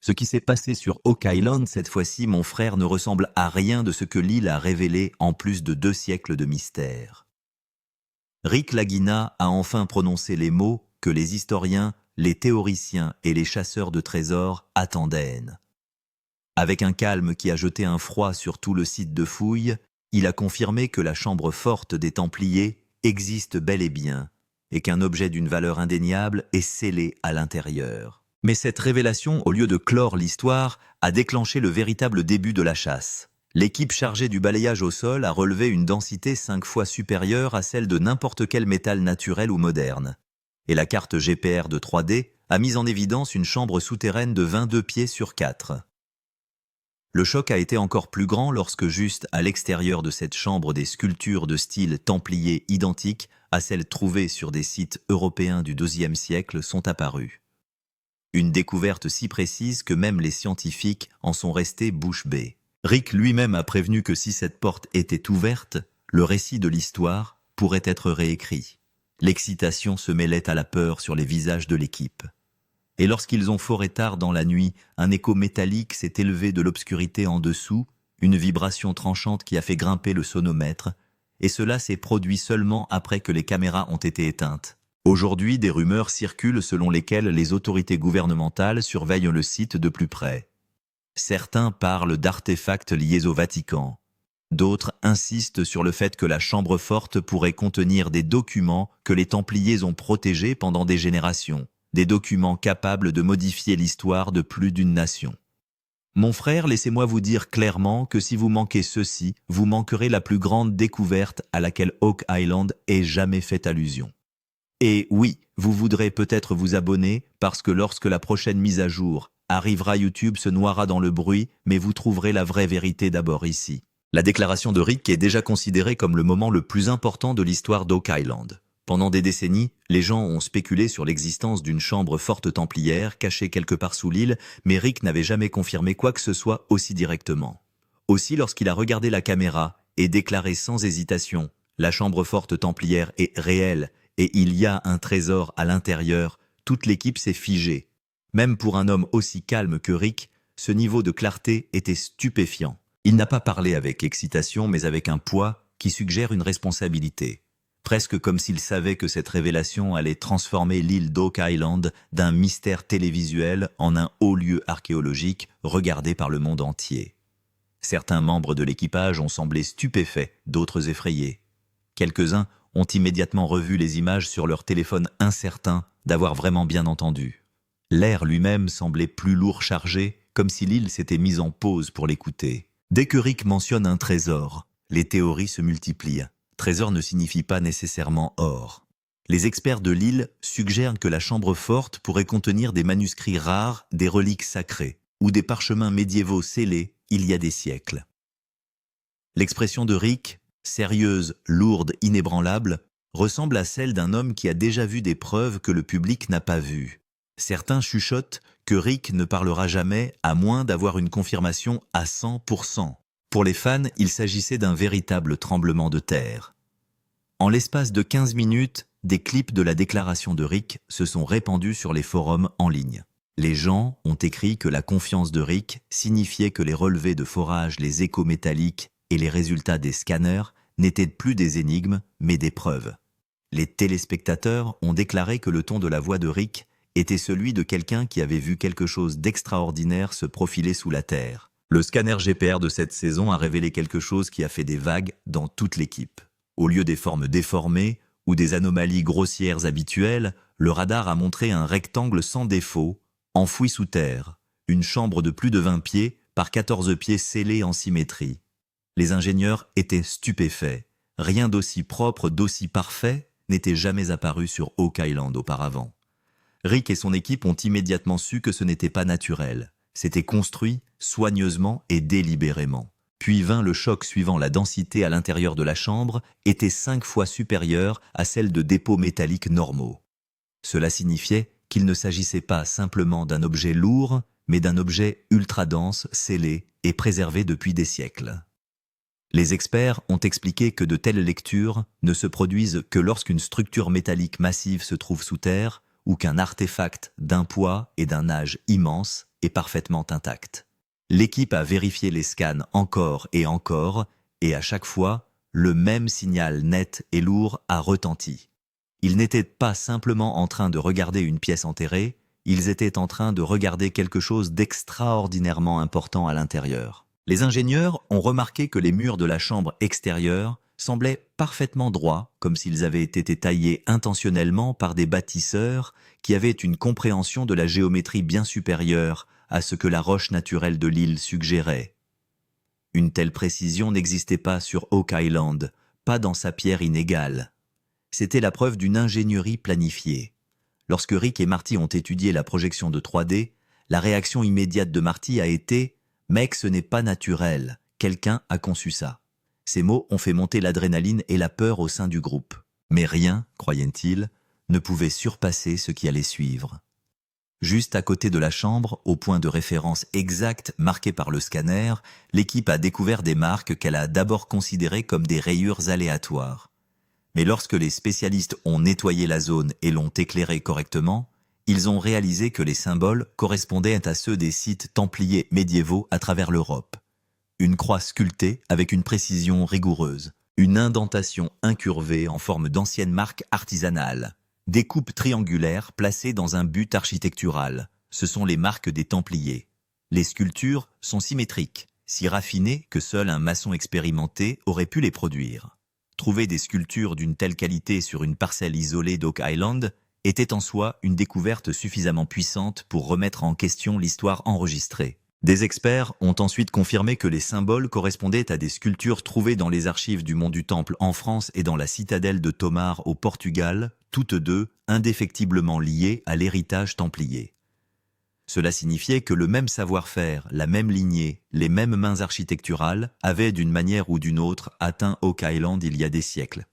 Ce qui s'est passé sur Oak Island cette fois-ci, mon frère, ne ressemble à rien de ce que l'île a révélé en plus de 2 siècles de mystère. Rick Lagina a enfin prononcé les mots que les historiens, les théoriciens et les chasseurs de trésors attendaient. Avec un calme qui a jeté un froid sur tout le site de fouilles, il a confirmé que la chambre forte des Templiers existe bel et bien, et qu'un objet d'une valeur indéniable est scellé à l'intérieur. Mais cette révélation, au lieu de clore l'histoire, a déclenché le véritable début de la chasse. L'équipe chargée du balayage au sol a relevé une densité 5 fois supérieure à celle de n'importe quel métal naturel ou moderne. Et la carte GPR de 3D a mis en évidence une chambre souterraine de 22 pieds sur 4. Le choc a été encore plus grand lorsque juste à l'extérieur de cette chambre des sculptures de style templier identiques à celles trouvées sur des sites européens du XIIe siècle sont apparues. Une découverte si précise que même les scientifiques en sont restés bouche bée. Rick lui-même a prévenu que si cette porte était ouverte, le récit de l'histoire pourrait être réécrit. L'excitation se mêlait à la peur sur les visages de l'équipe. Et lorsqu'ils ont foré tard dans la nuit, un écho métallique s'est élevé de l'obscurité en dessous, une vibration tranchante qui a fait grimper le sonomètre, et cela s'est produit seulement après que les caméras ont été éteintes. Aujourd'hui, des rumeurs circulent selon lesquelles les autorités gouvernementales surveillent le site de plus près. Certains parlent d'artefacts liés au Vatican. D'autres insistent sur le fait que la chambre forte pourrait contenir des documents que les Templiers ont protégés pendant des générations. Des documents capables de modifier l'histoire de plus d'une nation. Mon frère, laissez-moi vous dire clairement que si vous manquez ceci, vous manquerez la plus grande découverte à laquelle Oak Island ait jamais fait allusion. Et oui, vous voudrez peut-être vous abonner parce que lorsque la prochaine mise à jour arrivera, YouTube se noiera dans le bruit, mais vous trouverez la vraie vérité d'abord ici. La déclaration de Rick est déjà considérée comme le moment le plus important de l'histoire d'Oak Island. Pendant des décennies, les gens ont spéculé sur l'existence d'une chambre forte templière cachée quelque part sous l'île, mais Rick n'avait jamais confirmé quoi que ce soit aussi directement. Aussi, lorsqu'il a regardé la caméra et déclaré sans hésitation « La chambre forte templière est réelle et il y a un trésor à l'intérieur », toute l'équipe s'est figée. Même pour un homme aussi calme que Rick, ce niveau de clarté était stupéfiant. Il n'a pas parlé avec excitation, mais avec un poids qui suggère une responsabilité. Presque comme s'il savait que cette révélation allait transformer l'île d'Oak Island d'un mystère télévisuel en un haut lieu archéologique regardé par le monde entier. Certains membres de l'équipage ont semblé stupéfaits, d'autres effrayés. Quelques-uns ont immédiatement revu les images sur leur téléphone incertain d'avoir vraiment bien entendu. L'air lui-même semblait plus lourd chargé, comme si l'île s'était mise en pause pour l'écouter. Dès que Rick mentionne un trésor, les théories se multiplient. Trésor ne signifie pas nécessairement or. Les experts de l'île suggèrent que la chambre forte pourrait contenir des manuscrits rares, des reliques sacrées, ou des parchemins médiévaux scellés il y a des siècles. L'expression de Rick, sérieuse, lourde, inébranlable, ressemble à celle d'un homme qui a déjà vu des preuves que le public n'a pas vues. Certains chuchotent que Rick ne parlera jamais à moins d'avoir une confirmation à 100%. Pour les fans, il s'agissait d'un véritable tremblement de terre. En l'espace de 15 minutes, des clips de la déclaration de Rick se sont répandus sur les forums en ligne. Les gens ont écrit que la confiance de Rick signifiait que les relevés de forage, les échos métalliques et les résultats des scanners n'étaient plus des énigmes, mais des preuves. Les téléspectateurs ont déclaré que le ton de la voix de Rick était celui de quelqu'un qui avait vu quelque chose d'extraordinaire se profiler sous la terre. Le scanner GPR de cette saison a révélé quelque chose qui a fait des vagues dans toute l'équipe. Au lieu des formes déformées ou des anomalies grossières habituelles, le radar a montré un rectangle sans défaut, enfoui sous terre, une chambre de plus de 20 pieds par 14 pieds scellée en symétrie. Les ingénieurs étaient stupéfaits. Rien d'aussi propre, d'aussi parfait n'était jamais apparu sur Oak Island auparavant. Rick et son équipe ont immédiatement su que ce n'était pas naturel. C'était construit soigneusement et délibérément. Puis vint le choc suivant. La densité à l'intérieur de la chambre était 5 fois supérieure à celle de dépôts métalliques normaux. Cela signifiait qu'il ne s'agissait pas simplement d'un objet lourd, mais d'un objet ultra dense, scellé et préservé depuis des siècles. Les experts ont expliqué que de telles lectures ne se produisent que lorsqu'une structure métallique massive se trouve sous terre ou qu'un artefact d'un poids et d'un âge immense est parfaitement intacte. L'équipe a vérifié les scans encore, et à chaque fois, le même signal net et lourd a retenti. Ils n'étaient pas simplement en train de regarder une pièce enterrée, ils étaient en train de regarder quelque chose d'extraordinairement important à l'intérieur. Les ingénieurs ont remarqué que les murs de la chambre extérieure semblaient parfaitement droits, comme s'ils avaient été taillés intentionnellement par des bâtisseurs qui avaient une compréhension de la géométrie bien supérieure à ce que la roche naturelle de l'île suggérait. Une telle précision n'existait pas sur Oak Island, pas dans sa pierre inégale. C'était la preuve d'une ingénierie planifiée. Lorsque Rick et Marty ont étudié la projection de 3D, la réaction immédiate de Marty a été « Mec, ce n'est pas naturel, quelqu'un a conçu ça ». Ces mots ont fait monter l'adrénaline et la peur au sein du groupe. Mais rien, croyait-il, ne pouvait surpasser ce qui allait suivre. Juste à côté de la chambre, au point de référence exact marqué par le scanner, l'équipe a découvert des marques qu'elle a d'abord considérées comme des rayures aléatoires. Mais lorsque les spécialistes ont nettoyé la zone et l'ont éclairée correctement, ils ont réalisé que les symboles correspondaient à ceux des sites templiers médiévaux à travers l'Europe. Une croix sculptée avec une précision rigoureuse, une indentation incurvée en forme d'ancienne marque artisanale, des coupes triangulaires placées dans un but architectural. Ce sont les marques des Templiers. Les sculptures sont symétriques, si raffinées que seul un maçon expérimenté aurait pu les produire. Trouver des sculptures d'une telle qualité sur une parcelle isolée d'Oak Island était en soi une découverte suffisamment puissante pour remettre en question l'histoire enregistrée. Des experts ont ensuite confirmé que les symboles correspondaient à des sculptures trouvées dans les archives du Mont du Temple en France et dans la citadelle de Tomar au Portugal, toutes deux indéfectiblement liées à l'héritage templier. Cela signifiait que le même savoir-faire, la même lignée, les mêmes mains architecturales avaient d'une manière ou d'une autre atteint Oak Island il y a des siècles.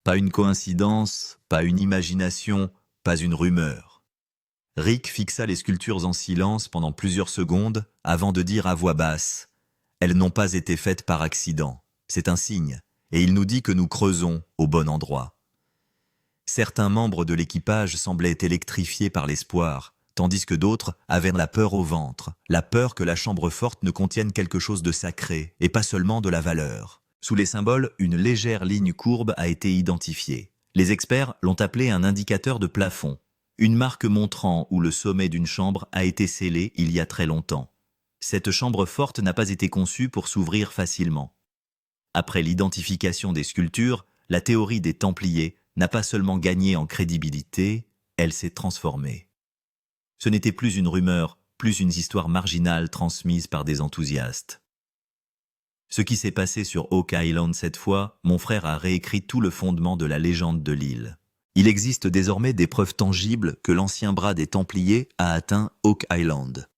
Pas une coïncidence, pas une imagination, pas une rumeur. Rick fixa les sculptures en silence pendant plusieurs secondes avant de dire à voix basse « Elles n'ont pas été faites par accident, c'est un signe, et il nous dit que nous creusons au bon endroit. » Certains membres de l'équipage semblaient électrifiés par l'espoir, tandis que d'autres avaient la peur au ventre, la peur que la chambre forte ne contienne quelque chose de sacré, et pas seulement de la valeur. Sous les symboles, une légère ligne courbe a été identifiée. Les experts l'ont appelé un indicateur de plafond, une marque montrant où le sommet d'une chambre a été scellé il y a très longtemps. Cette chambre forte n'a pas été conçue pour s'ouvrir facilement. Après l'identification des sculptures, la théorie des Templiers n'a pas seulement gagné en crédibilité, elle s'est transformée. Ce n'était plus une rumeur, plus une histoire marginale transmise par des enthousiastes. Ce qui s'est passé sur Oak Island cette fois, mon frère a réécrit tout le fondement de la légende de l'île. Il existe désormais des preuves tangibles que l'ancien bras des Templiers a atteint Oak Island.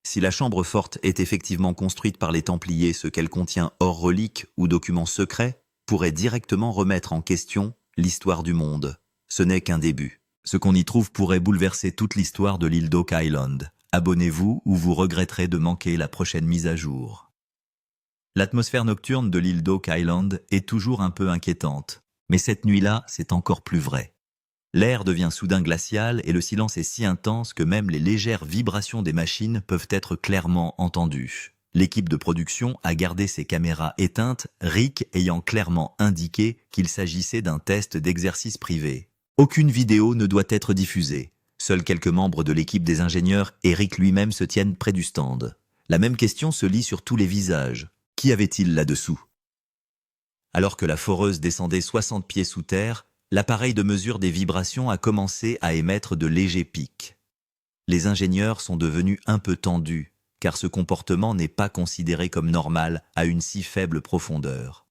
Si la chambre forte est effectivement construite par les Templiers, ce qu'elle contient hors reliques ou documents secrets pourrait directement remettre en question l'histoire du monde. Ce n'est qu'un début. Ce qu'on y trouve pourrait bouleverser toute l'histoire de l'île d'Oak Island. Abonnez-vous ou vous regretterez de manquer la prochaine mise à jour. L'atmosphère nocturne de l'île d'Oak Island est toujours un peu inquiétante, mais cette nuit-là, c'est encore plus vrai. L'air devient soudain glacial et le silence est si intense que même les légères vibrations des machines peuvent être clairement entendues. L'équipe de production a gardé ses caméras éteintes, Rick ayant clairement indiqué qu'il s'agissait d'un test d'exercice privé. Aucune vidéo ne doit être diffusée. Seuls quelques membres de l'équipe des ingénieurs et Rick lui-même se tiennent près du stand. La même question se lit sur tous les visages. Qu'y avait-il là-dessous? Alors que la foreuse descendait 60 pieds sous terre, l'appareil de mesure des vibrations a commencé à émettre de légers pics. Les ingénieurs sont devenus un peu tendus, car ce comportement n'est pas considéré comme normal à une si faible profondeur.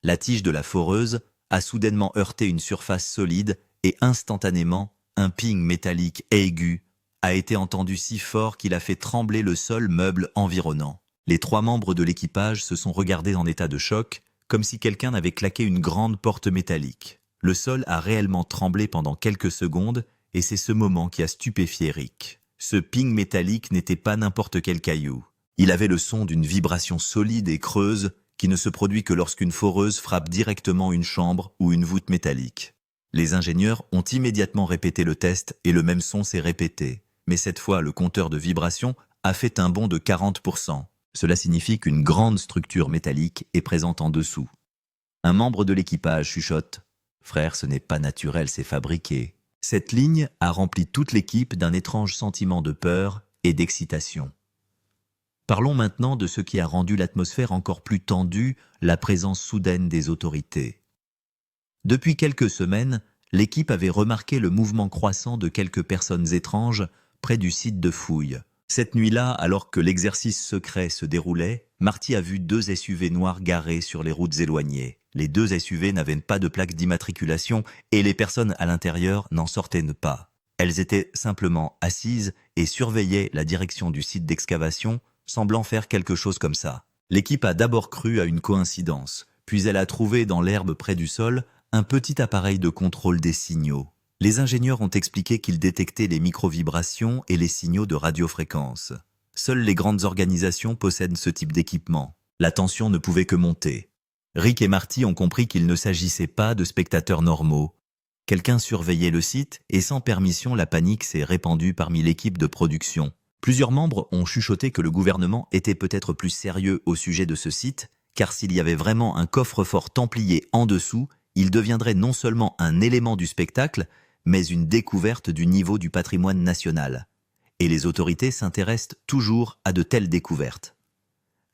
La tige de la foreuse a soudainement heurté une surface solide et instantanément, un ping métallique aigu a été entendu si fort qu'il a fait trembler le sol meuble environnant. Les 3 membres de l'équipage se sont regardés en état de choc, comme si quelqu'un avait claqué une grande porte métallique. Le sol a réellement tremblé pendant quelques secondes et c'est ce moment qui a stupéfié Rick. Ce ping métallique n'était pas n'importe quel caillou. Il avait le son d'une vibration solide et creuse qui ne se produit que lorsqu'une foreuse frappe directement une chambre ou une voûte métallique. Les ingénieurs ont immédiatement répété le test et le même son s'est répété. Mais cette fois, le compteur de vibration a fait un bond de 40%. Cela signifie qu'une grande structure métallique est présente en dessous. Un membre de l'équipage chuchote « Frère, ce n'est pas naturel, c'est fabriqué ». Cette ligne a rempli toute l'équipe d'un étrange sentiment de peur et d'excitation. Parlons maintenant de ce qui a rendu l'atmosphère encore plus tendue, la présence soudaine des autorités. Depuis quelques semaines, l'équipe avait remarqué le mouvement croissant de quelques personnes étranges près du site de fouille. Cette nuit-là, alors que l'exercice secret se déroulait, Marty a vu 2 SUV noirs garés sur les routes éloignées. Les 2 SUV n'avaient pas de plaque d'immatriculation et les personnes à l'intérieur n'en sortaient pas. Elles étaient simplement assises et surveillaient la direction du site d'excavation, semblant faire quelque chose comme ça. L'équipe a d'abord cru à une coïncidence, puis elle a trouvé dans l'herbe près du sol un petit appareil de contrôle des signaux. Les ingénieurs ont expliqué qu'ils détectaient les microvibrations et les signaux de radiofréquence. Seules les grandes organisations possèdent ce type d'équipement. La tension ne pouvait que monter. Rick et Marty ont compris qu'il ne s'agissait pas de spectateurs normaux. Quelqu'un surveillait le site et sans permission, la panique s'est répandue parmi l'équipe de production. Plusieurs membres ont chuchoté que le gouvernement était peut-être plus sérieux au sujet de ce site, car s'il y avait vraiment un coffre-fort templier en dessous, il deviendrait non seulement un élément du spectacle, mais une découverte du niveau du patrimoine national. Et les autorités s'intéressent toujours à de telles découvertes.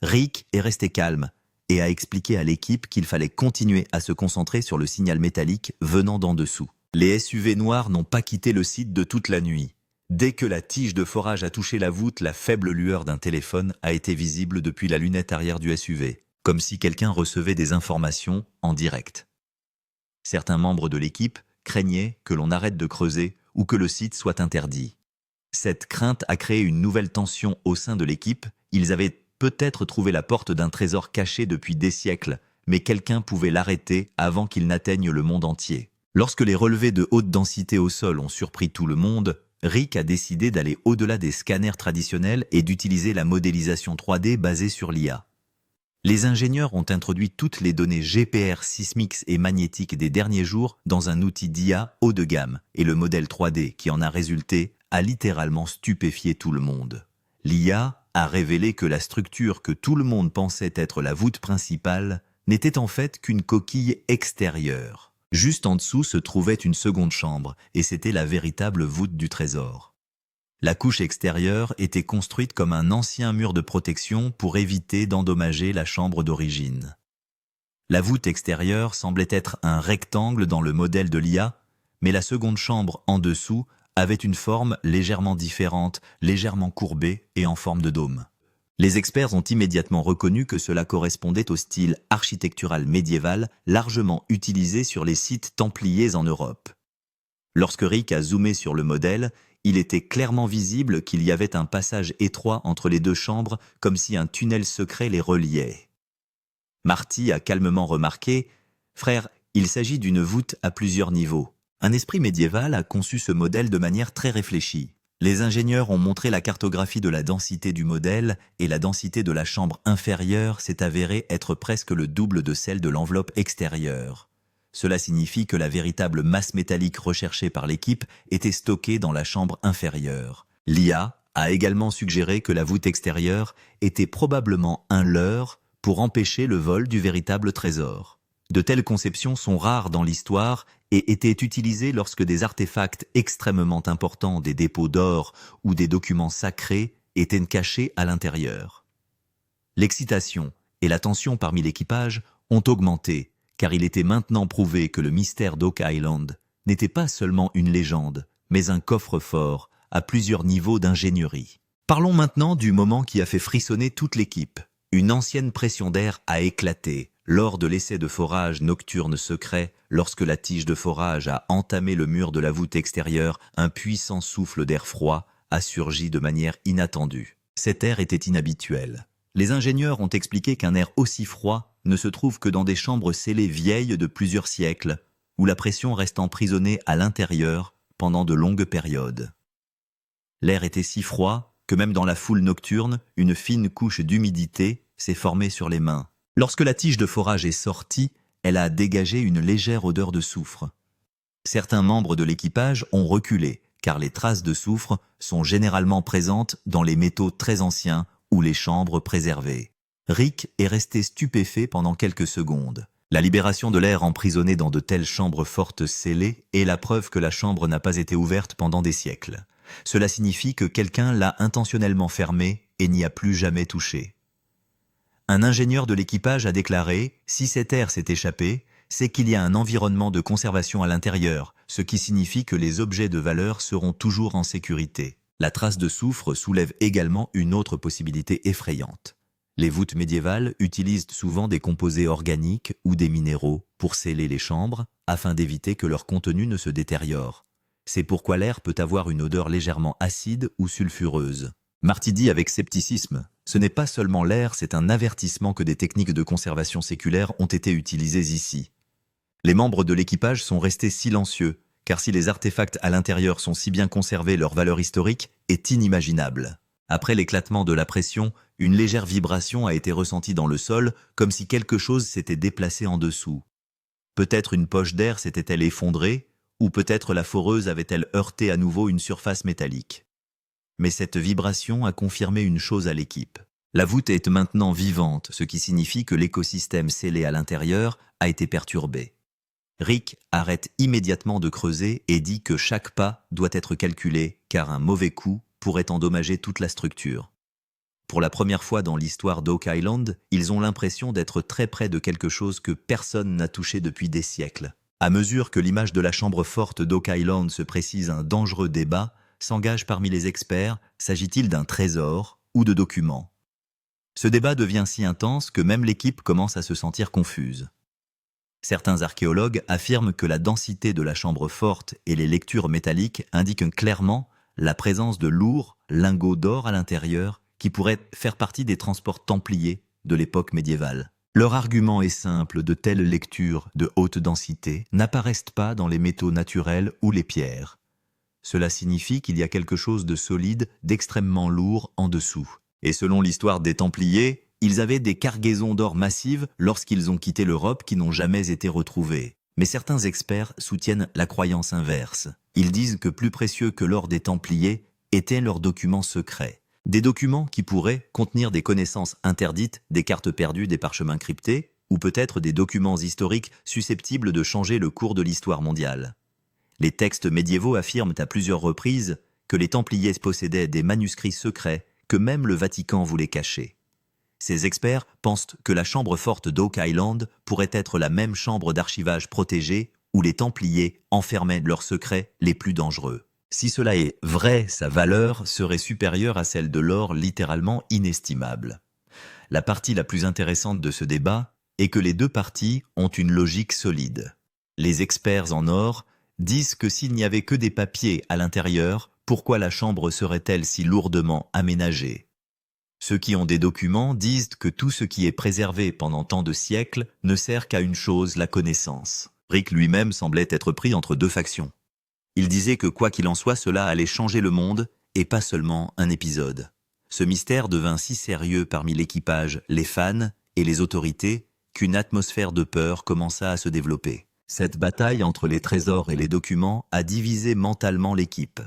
Rick est resté calme et a expliqué à l'équipe qu'il fallait continuer à se concentrer sur le signal métallique venant d'en dessous. Les SUV noirs n'ont pas quitté le site de toute la nuit. Dès que la tige de forage a touché la voûte, la faible lueur d'un téléphone a été visible depuis la lunette arrière du SUV, comme si quelqu'un recevait des informations en direct. Certains membres de l'équipe craignaient que l'on arrête de creuser ou que le site soit interdit. Cette crainte a créé une nouvelle tension au sein de l'équipe. Ils avaient peut-être trouvé la porte d'un trésor caché depuis des siècles, mais quelqu'un pouvait l'arrêter avant qu'il n'atteigne le monde entier. Lorsque les relevés de haute densité au sol ont surpris tout le monde, Rick a décidé d'aller au-delà des scanners traditionnels et d'utiliser la modélisation 3D basée sur l'IA. Les ingénieurs ont introduit toutes les données GPR sismiques et magnétiques des derniers jours dans un outil d'IA haut de gamme, et le modèle 3D qui en a résulté a littéralement stupéfié tout le monde. L'IA a révélé que la structure que tout le monde pensait être la voûte principale n'était en fait qu'une coquille extérieure. Juste en dessous se trouvait une seconde chambre, et c'était la véritable voûte du trésor. La couche extérieure était construite comme un ancien mur de protection pour éviter d'endommager la chambre d'origine. La voûte extérieure semblait être un rectangle dans le modèle de l'IA, mais la seconde chambre en dessous avait une forme légèrement différente, légèrement courbée et en forme de dôme. Les experts ont immédiatement reconnu que cela correspondait au style architectural médiéval largement utilisé sur les sites templiers en Europe. Lorsque Rick a zoomé sur le modèle, il était clairement visible qu'il y avait un passage étroit entre les 2 chambres, comme si un tunnel secret les reliait. Marty a calmement remarqué « Frère, il s'agit d'une voûte à plusieurs niveaux. » Un esprit médiéval a conçu ce modèle de manière très réfléchie. Les ingénieurs ont montré la cartographie de la densité du modèle et la densité de la chambre inférieure s'est avérée être presque le double de celle de l'enveloppe extérieure. Cela signifie que la véritable masse métallique recherchée par l'équipe était stockée dans la chambre inférieure. L'IA a également suggéré que la voûte extérieure était probablement un leurre pour empêcher le vol du véritable trésor. De telles conceptions sont rares dans l'histoire et étaient utilisées lorsque des artefacts extrêmement importants, des dépôts d'or ou des documents sacrés étaient cachés à l'intérieur. L'excitation et la tension parmi l'équipage ont augmenté, car il était maintenant prouvé que le mystère d'Oak Island n'était pas seulement une légende, mais un coffre-fort à plusieurs niveaux d'ingénierie. Parlons maintenant du moment qui a fait frissonner toute l'équipe. Une ancienne pression d'air a éclaté lors de l'essai de forage nocturne secret. Lorsque la tige de forage a entamé le mur de la voûte extérieure, un puissant souffle d'air froid a surgi de manière inattendue. Cet air était inhabituel. Les ingénieurs ont expliqué qu'un air aussi froid ne se trouve que dans des chambres scellées vieilles de plusieurs siècles, où la pression reste emprisonnée à l'intérieur pendant de longues périodes. L'air était si froid que même dans la foule nocturne, une fine couche d'humidité s'est formée sur les mains. Lorsque la tige de forage est sortie, elle a dégagé une légère odeur de soufre. Certains membres de l'équipage ont reculé, car les traces de soufre sont généralement présentes dans les métaux très anciens ou les chambres préservées. Rick est resté stupéfait pendant quelques secondes. La libération de l'air emprisonné dans de telles chambres fortes scellées est la preuve que la chambre n'a pas été ouverte pendant des siècles. Cela signifie que quelqu'un l'a intentionnellement fermée et n'y a plus jamais touché. Un ingénieur de l'équipage a déclaré « Si cet air s'est échappé, c'est qu'il y a un environnement de conservation à l'intérieur, ce qui signifie que les objets de valeur seront toujours en sécurité. » La trace de soufre soulève également une autre possibilité effrayante. Les voûtes médiévales utilisent souvent des composés organiques ou des minéraux pour sceller les chambres afin d'éviter que leur contenu ne se détériore. C'est pourquoi l'air peut avoir une odeur légèrement acide ou sulfureuse. Marty dit avec scepticisme, ce n'est pas seulement l'air, c'est un avertissement que des techniques de conservation séculaire ont été utilisées ici. Les membres de l'équipage sont restés silencieux, car si les artefacts à l'intérieur sont si bien conservés, leur valeur historique est inimaginable. Après l'éclatement de la pression, une légère vibration a été ressentie dans le sol, comme si quelque chose s'était déplacé en dessous. Peut-être une poche d'air s'était-elle effondrée, ou peut-être la foreuse avait-elle heurté à nouveau une surface métallique. Mais cette vibration a confirmé une chose à l'équipe. La voûte est maintenant vivante, ce qui signifie que l'écosystème scellé à l'intérieur a été perturbé. Rick arrête immédiatement de creuser et dit que chaque pas doit être calculé, car un mauvais coup pourrait endommager toute la structure. Pour la première fois dans l'histoire d'Oak Island, ils ont l'impression d'être très près de quelque chose que personne n'a touché depuis des siècles. À mesure que l'image de la chambre forte d'Oak Island se précise, un dangereux débat s'engage parmi les experts. S'agit-il d'un trésor ou de documents? Ce débat devient si intense que même l'équipe commence à se sentir confuse. Certains archéologues affirment que la densité de la chambre forte et les lectures métalliques indiquent clairement la présence de lourds lingots d'or à l'intérieur qui pourraient faire partie des transports templiers de l'époque médiévale. Leur argument est simple, de telles lectures de haute densité n'apparaissent pas dans les métaux naturels ou les pierres. Cela signifie qu'il y a quelque chose de solide, d'extrêmement lourd en dessous. Et selon l'histoire des Templiers, ils avaient des cargaisons d'or massives lorsqu'ils ont quitté l'Europe qui n'ont jamais été retrouvées. Mais certains experts soutiennent la croyance inverse. Ils disent que plus précieux que l'or des Templiers étaient leurs documents secrets. Des documents qui pourraient contenir des connaissances interdites, des cartes perdues, des parchemins cryptés, ou peut-être des documents historiques susceptibles de changer le cours de l'histoire mondiale. Les textes médiévaux affirment à plusieurs reprises que les Templiers possédaient des manuscrits secrets que même le Vatican voulait cacher. Ces experts pensent que la chambre forte d'Oak Island pourrait être la même chambre d'archivage protégée où les Templiers enfermaient leurs secrets les plus dangereux. Si cela est vrai, sa valeur serait supérieure à celle de l'or, littéralement inestimable. La partie la plus intéressante de ce débat est que les deux parties ont une logique solide. Les experts en or disent que s'il n'y avait que des papiers à l'intérieur, pourquoi la chambre serait-elle si lourdement aménagée? Ceux qui ont des documents disent que tout ce qui est préservé pendant tant de siècles ne sert qu'à une chose, la connaissance. Rick lui-même semblait être pris entre deux factions. Il disait que quoi qu'il en soit, cela allait changer le monde et pas seulement un épisode. Ce mystère devint si sérieux parmi l'équipage, les fans et les autorités qu'une atmosphère de peur commença à se développer. Cette bataille entre les trésors et les documents a divisé mentalement l'équipe.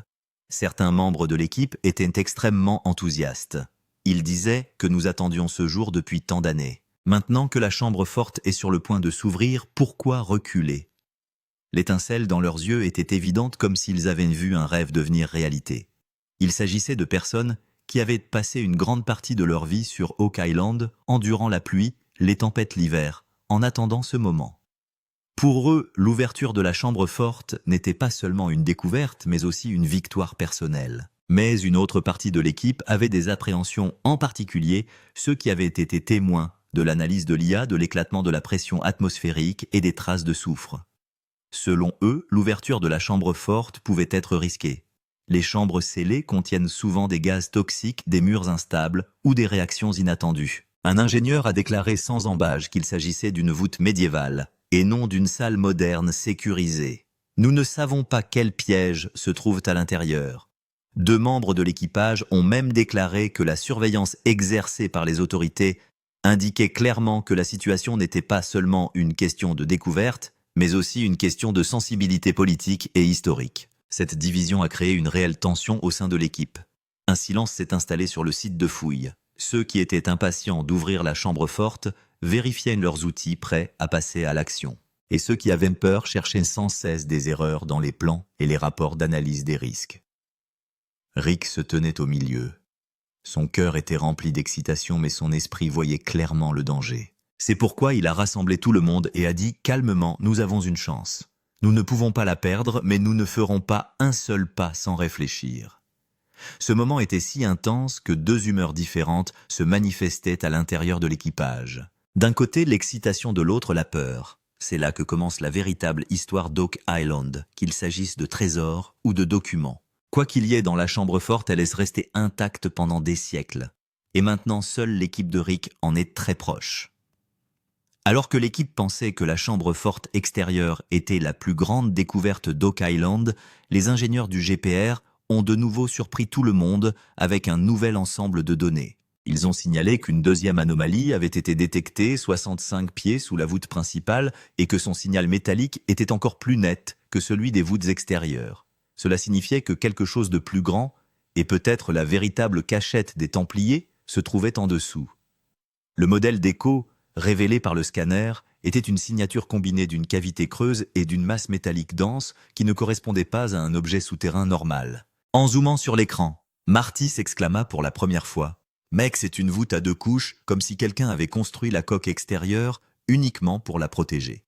Certains membres de l'équipe étaient extrêmement enthousiastes. Ils disaient que nous attendions ce jour depuis tant d'années. Maintenant que la chambre forte est sur le point de s'ouvrir, pourquoi reculer? L'étincelle dans leurs yeux était évidente, comme s'ils avaient vu un rêve devenir réalité. Il s'agissait de personnes qui avaient passé une grande partie de leur vie sur Oak Island, endurant la pluie, les tempêtes l'hiver, en attendant ce moment. Pour eux, l'ouverture de la chambre forte n'était pas seulement une découverte, mais aussi une victoire personnelle. Mais une autre partie de l'équipe avait des appréhensions, en particulier ceux qui avaient été témoins de l'analyse de l'IA, de l'éclatement de la pression atmosphérique et des traces de soufre. Selon eux, l'ouverture de la chambre forte pouvait être risquée. Les chambres scellées contiennent souvent des gaz toxiques, des murs instables ou des réactions inattendues. Un ingénieur a déclaré sans ambages qu'il s'agissait d'une voûte médiévale et non d'une salle moderne sécurisée. Nous ne savons pas quels pièges se trouvent à l'intérieur. 2 membres de l'équipage ont même déclaré que la surveillance exercée par les autorités indiquait clairement que la situation n'était pas seulement une question de découverte, mais aussi une question de sensibilité politique et historique. Cette division a créé une réelle tension au sein de l'équipe. Un silence s'est installé sur le site de fouille. Ceux qui étaient impatients d'ouvrir la chambre forte vérifiaient leurs outils prêts à passer à l'action. Et ceux qui avaient peur cherchaient sans cesse des erreurs dans les plans et les rapports d'analyse des risques. Rick se tenait au milieu. Son cœur était rempli d'excitation, mais son esprit voyait clairement le danger. C'est pourquoi il a rassemblé tout le monde et a dit calmement « Nous avons une chance. Nous ne pouvons pas la perdre, mais nous ne ferons pas un seul pas sans réfléchir. » Ce moment était si intense que deux humeurs différentes se manifestaient à l'intérieur de l'équipage. D'un côté, l'excitation, de l'autre, la peur. C'est là que commence la véritable histoire d'Oak Island, qu'il s'agisse de trésors ou de documents. Quoi qu'il y ait dans la chambre forte, elle est restée intacte pendant des siècles. Et maintenant, seule l'équipe de Rick en est très proche. Alors que l'équipe pensait que la chambre forte extérieure était la plus grande découverte d'Oak Island, les ingénieurs du GPR ont de nouveau surpris tout le monde avec un nouvel ensemble de données. Ils ont signalé qu'une deuxième anomalie avait été détectée 65 pieds sous la voûte principale et que son signal métallique était encore plus net que celui des voûtes extérieures. Cela signifiait que quelque chose de plus grand, et peut-être la véritable cachette des Templiers, se trouvait en dessous. Le modèle d'écho, révélé par le scanner, était une signature combinée d'une cavité creuse et d'une masse métallique dense qui ne correspondait pas à un objet souterrain normal. En zoomant sur l'écran, Marty s'exclama pour la première fois. « Mec, c'est une voûte à 2 couches, comme si quelqu'un avait construit la coque extérieure uniquement pour la protéger. »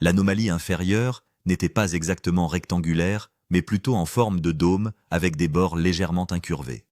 L'anomalie inférieure n'était pas exactement rectangulaire, mais plutôt en forme de dôme avec des bords légèrement incurvés.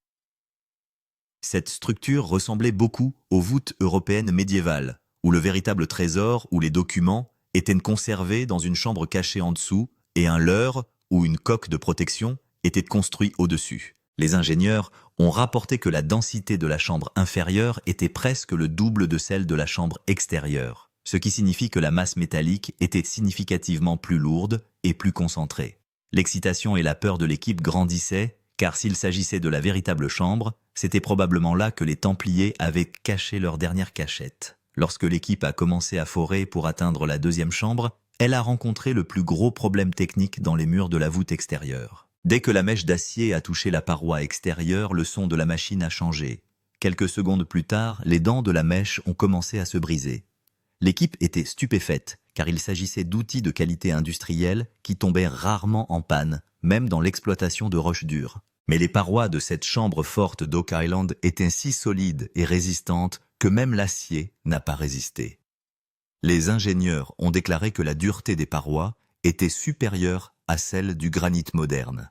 Cette structure ressemblait beaucoup aux voûtes européennes médiévales, où le véritable trésor ou les documents étaient conservés dans une chambre cachée en dessous et un leurre ou une coque de protection était construit au-dessus. Les ingénieurs ont rapporté que la densité de la chambre inférieure était presque le double de celle de la chambre extérieure, ce qui signifie que la masse métallique était significativement plus lourde et plus concentrée. L'excitation et la peur de l'équipe grandissaient, car s'il s'agissait de la véritable chambre, c'était probablement là que les Templiers avaient caché leur dernière cachette. Lorsque l'équipe a commencé à forer pour atteindre la deuxième chambre, elle a rencontré le plus gros problème technique dans les murs de la voûte extérieure. Dès que la mèche d'acier a touché la paroi extérieure, le son de la machine a changé. Quelques secondes plus tard, les dents de la mèche ont commencé à se briser. L'équipe était stupéfaite, car il s'agissait d'outils de qualité industrielle qui tombaient rarement en panne, même dans l'exploitation de roches dures. Mais les parois de cette chambre forte d'Oak Island étaient si solides et résistantes que même l'acier n'a pas résisté. Les ingénieurs ont déclaré que la dureté des parois était supérieure à celle du granit moderne.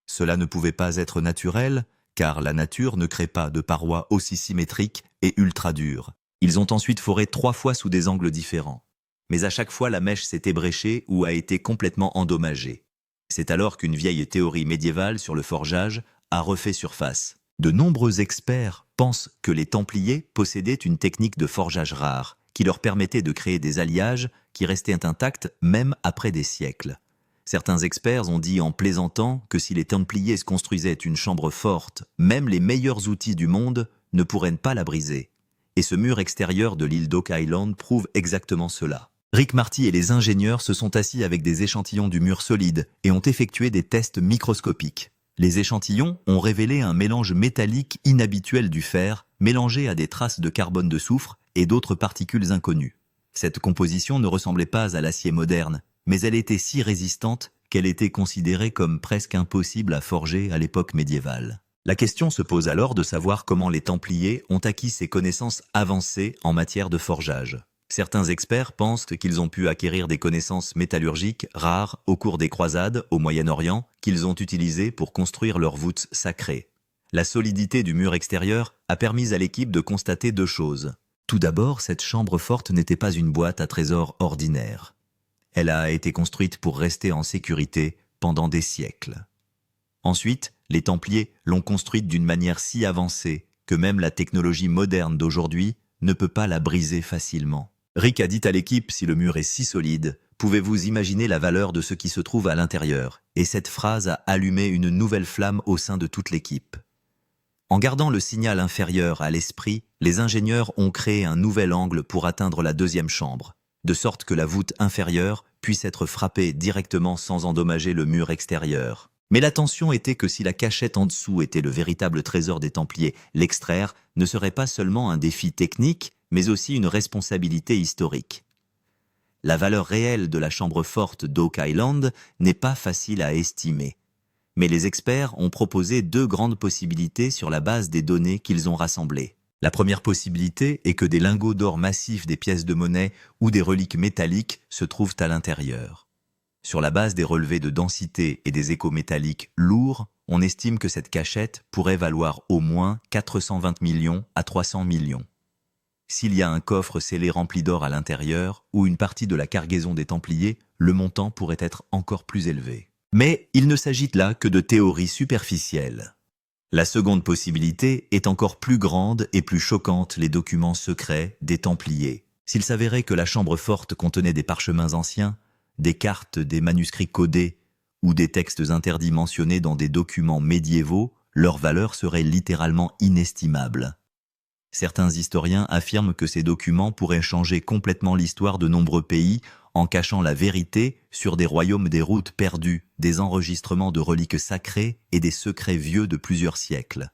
Cela ne pouvait pas être naturel, car la nature ne crée pas de parois aussi symétriques et ultra dures. Ils ont ensuite foré 3 fois sous des angles différents. Mais à chaque fois, la mèche s'est ébréchée ou a été complètement endommagée. C'est alors qu'une vieille théorie médiévale sur le forgeage a refait surface. De nombreux experts pensent que les Templiers possédaient une technique de forgeage rare, qui leur permettait de créer des alliages qui restaient intacts même après des siècles. Certains experts ont dit en plaisantant que si les Templiers se construisaient une chambre forte, même les meilleurs outils du monde ne pourraient pas la briser. Et ce mur extérieur de l'île d'Oak Island prouve exactement cela. Rick Marty et les ingénieurs se sont assis avec des échantillons du mur solide et ont effectué des tests microscopiques. Les échantillons ont révélé un mélange métallique inhabituel du fer, mélangé à des traces de carbone de soufre et d'autres particules inconnues. Cette composition ne ressemblait pas à l'acier moderne, mais elle était si résistante qu'elle était considérée comme presque impossible à forger à l'époque médiévale. La question se pose alors de savoir comment les Templiers ont acquis ces connaissances avancées en matière de forgeage. Certains experts pensent qu'ils ont pu acquérir des connaissances métallurgiques rares au cours des croisades au Moyen-Orient qu'ils ont utilisées pour construire leurs voûtes sacrées. La solidité du mur extérieur a permis à l'équipe de constater 2 choses. Tout d'abord, cette chambre forte n'était pas une boîte à trésors ordinaire. Elle a été construite pour rester en sécurité pendant des siècles. Ensuite, les Templiers l'ont construite d'une manière si avancée que même la technologie moderne d'aujourd'hui ne peut pas la briser facilement. Rick a dit à l'équipe, si le mur est si solide, pouvez-vous imaginer la valeur de ce qui se trouve à l'intérieur? Et cette phrase a allumé une nouvelle flamme au sein de toute l'équipe. En gardant le signal inférieur à l'esprit, les ingénieurs ont créé un nouvel angle pour atteindre la deuxième chambre, de sorte que la voûte inférieure puisse être frappée directement sans endommager le mur extérieur. Mais la tension était que si la cachette en dessous était le véritable trésor des Templiers, l'extraire ne serait pas seulement un défi technique, mais aussi une responsabilité historique. La valeur réelle de la chambre forte d'Oak Island n'est pas facile à estimer. Mais les experts ont proposé 2 grandes possibilités sur la base des données qu'ils ont rassemblées. La première possibilité est que des lingots d'or massifs, des pièces de monnaie ou des reliques métalliques se trouvent à l'intérieur. Sur la base des relevés de densité et des échos métalliques lourds, on estime que cette cachette pourrait valoir au moins 420 millions à 300 millions. S'il y a un coffre scellé rempli d'or à l'intérieur ou une partie de la cargaison des Templiers, le montant pourrait être encore plus élevé. Mais il ne s'agit là que de théories superficielles. La seconde possibilité est encore plus grande et plus choquante, les documents secrets des Templiers. S'il s'avérait que la chambre forte contenait des parchemins anciens, des cartes, des manuscrits codés ou des textes interdits mentionnés dans des documents médiévaux, leur valeur serait littéralement inestimable. Certains historiens affirment que ces documents pourraient changer complètement l'histoire de nombreux pays en cachant la vérité sur des royaumes, des routes perdues, des enregistrements de reliques sacrées et des secrets vieux de plusieurs siècles.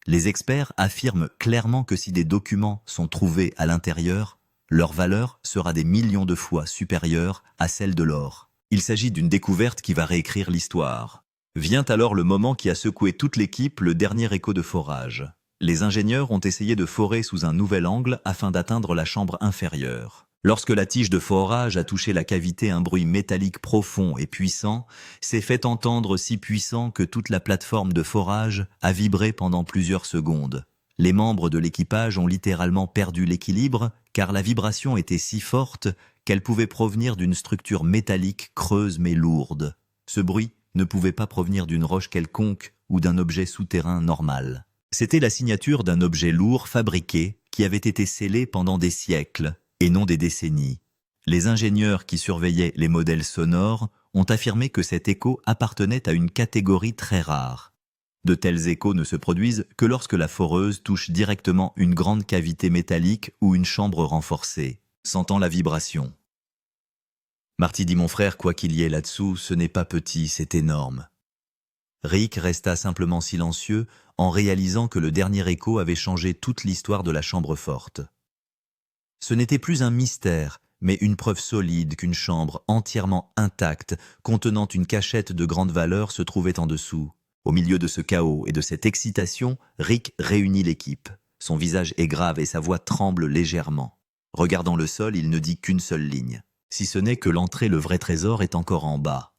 Les experts affirment clairement que si des documents sont trouvés à l'intérieur, leur valeur sera des millions de fois supérieure à celle de l'or. Il s'agit d'une découverte qui va réécrire l'histoire. Vient alors le moment qui a secoué toute l'équipe, le dernier écho de forage. Les ingénieurs ont essayé de forer sous un nouvel angle afin d'atteindre la chambre inférieure. Lorsque la tige de forage a touché la cavité, un bruit métallique profond et puissant s'est fait entendre, si puissant que toute la plateforme de forage a vibré pendant plusieurs secondes. Les membres de l'équipage ont littéralement perdu l'équilibre car la vibration était si forte qu'elle pouvait provenir d'une structure métallique creuse mais lourde. Ce bruit ne pouvait pas provenir d'une roche quelconque ou d'un objet souterrain normal. C'était la signature d'un objet lourd fabriqué qui avait été scellé pendant des siècles et non des décennies. Les ingénieurs qui surveillaient les modèles sonores ont affirmé que cet écho appartenait à une catégorie très rare. De tels échos ne se produisent que lorsque la foreuse touche directement une grande cavité métallique ou une chambre renforcée, sentant la vibration. Marty dit: mon frère, quoi qu'il y ait là-dessous, ce n'est pas petit, c'est énorme. Rick resta simplement silencieux en réalisant que le dernier écho avait changé toute l'histoire de la chambre forte. Ce n'était plus un mystère, mais une preuve solide qu'une chambre entièrement intacte, contenant une cachette de grande valeur, se trouvait en dessous. Au milieu de ce chaos et de cette excitation, Rick réunit l'équipe. Son visage est grave et sa voix tremble légèrement. Regardant le sol, il ne dit qu'une seule ligne. Si ce n'est que l'entrée, le vrai trésor, est encore en bas.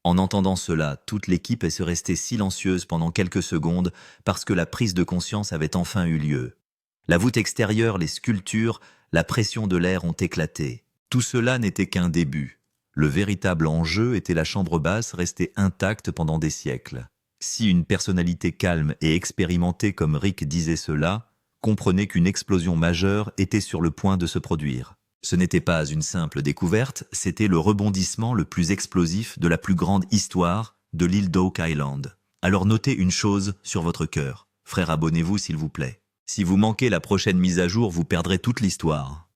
En entendant cela, toute l'équipe est restée silencieuse pendant quelques secondes parce que la prise de conscience avait enfin eu lieu. La voûte extérieure, les sculptures, la pression de l'air ont éclaté. Tout cela n'était qu'un début. Le véritable enjeu était la chambre basse restée intacte pendant des siècles. Si une personnalité calme et expérimentée comme Rick disait cela, comprenez qu'une explosion majeure était sur le point de se produire. Ce n'était pas une simple découverte, c'était le rebondissement le plus explosif de la plus grande histoire de l'île d'Oak Island. Alors notez une chose sur votre cœur. Frère, abonnez-vous s'il vous plaît. Si vous manquez la prochaine mise à jour, vous perdrez toute l'histoire.